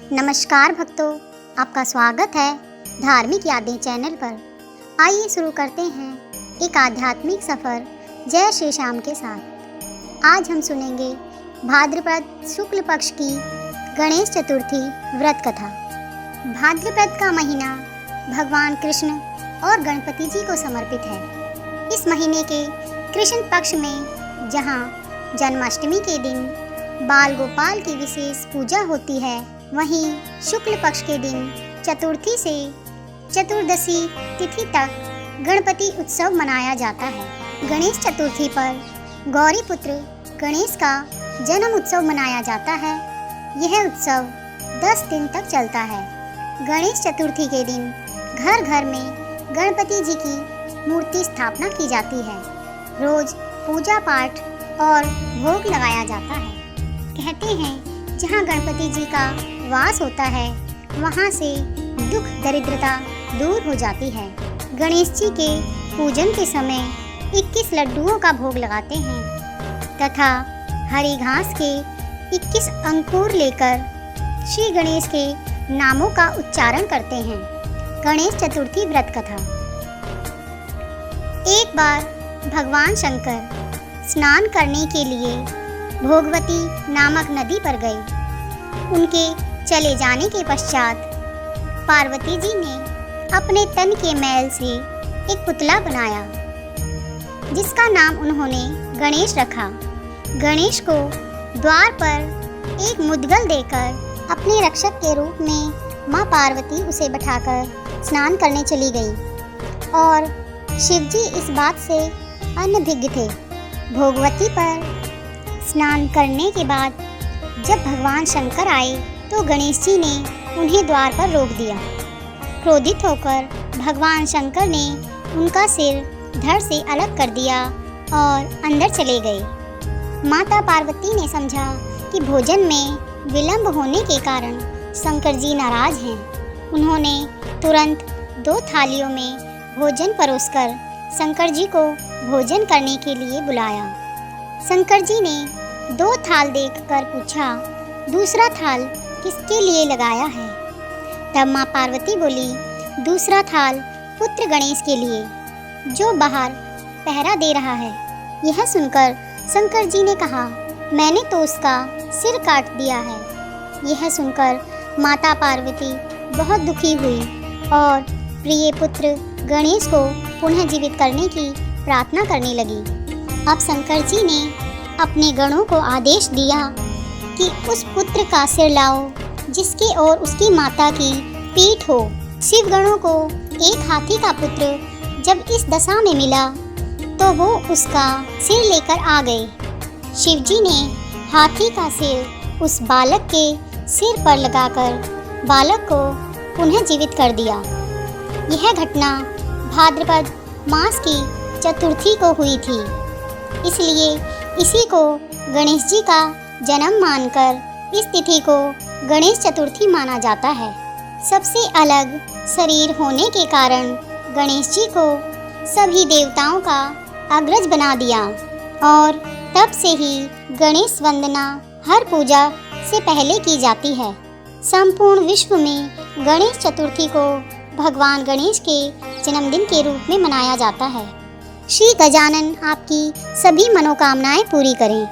नमस्कार भक्तों, आपका स्वागत है धार्मिक यादें चैनल पर। आइए शुरू करते हैं एक आध्यात्मिक सफ़र जय श्री श्याम के साथ। आज हम सुनेंगे भाद्रपद शुक्ल पक्ष की गणेश चतुर्थी व्रत कथा। भाद्रपद का महीना भगवान कृष्ण और गणपति जी को समर्पित है। इस महीने के कृष्ण पक्ष में जहाँ जन्माष्टमी के दिन बाल गोपाल की विशेष पूजा होती है, वहीं शुक्ल पक्ष के दिन चतुर्थी से चतुर्दशी तिथि तक गणपति उत्सव मनाया जाता है। गणेश चतुर्थी पर गौरी पुत्र गणेश का जन्म उत्सव मनाया जाता है। यह उत्सव 10 दिन तक चलता है। गणेश चतुर्थी के दिन घर घर में गणपति जी की मूर्ति स्थापना की जाती है। रोज पूजा पाठ और भोग लगाया जाता है। कहते हैं जहाँ गणपति जी का वास होता है, वहाँ से दुख दरिद्रता दूर हो जाती है। गणेश जी के पूजन के समय 21 लड्डुओं का भोग लगाते हैं तथा हरी घास के 21 अंकुर लेकर श्री गणेश के नामों का उच्चारण करते हैं। गणेश चतुर्थी व्रत कथा। एक बार भगवान शंकर स्नान करने के लिए भोगवती नामक नदी पर गए। उनके चले जाने के पश्चात पार्वती जी ने अपने तन के मैल से एक पुतला बनाया, जिसका नाम उन्होंने गणेश रखा। गणेश को द्वार पर एक मुद्गल देकर अपने रक्षक के रूप में माँ पार्वती उसे बैठाकर स्नान करने चली गई और शिवजी इस बात से अनभिज्ञ थे। भोगवती पर स्नान करने के बाद जब भगवान शंकर आए तो गणेश जी ने उन्हें द्वार पर रोक दिया। क्रोधित होकर भगवान शंकर ने उनका सिर धड़ से अलग कर दिया और अंदर चले गए। माता पार्वती ने समझा कि भोजन में विलंब होने के कारण शंकर जी नाराज हैं। उन्होंने तुरंत 2 थालियों में भोजन परोसकर शंकर जी को भोजन करने के लिए बुलाया। शंकर जी ने 2 थाल देखकर पूछा, दूसरा थाल किसके लिए लगाया है? तब माँ पार्वती बोली, दूसरा थाल पुत्र गणेश के लिए, जो बाहर पहरा दे रहा है। यह सुनकर शंकर जी ने कहा, मैंने तो उसका सिर काट दिया है। यह सुनकर माता पार्वती बहुत दुखी हुई और प्रिय पुत्र गणेश को पुनः जीवित करने की प्रार्थना करने लगी। अब शंकर जी ने अपने गणों को आदेश दिया कि उस पुत्र का सिर लाओ जिसकी और उसकी माता की पीठ हो। शिव गणों को एक हाथी का पुत्र जब इस दशा में मिला तो वो उसका सिर लेकर आ गए। शिव जी ने हाथी का सिर उस बालक के सिर पर लगाकर बालक को पुनः जीवित कर दिया। यह घटना भाद्रपद मास की चतुर्थी को हुई थी, इसलिए इसी को गणेश जी का जन्म मानकर इस तिथि को गणेश चतुर्थी माना जाता है। सबसे अलग शरीर होने के कारण गणेश जी को सभी देवताओं का अग्रज बना दिया और तब से ही गणेश वंदना हर पूजा से पहले की जाती है। संपूर्ण विश्व में गणेश चतुर्थी को भगवान गणेश के जन्मदिन के रूप में मनाया जाता है। श्री गजानन आपकी सभी मनोकामनाएं पूरी करें।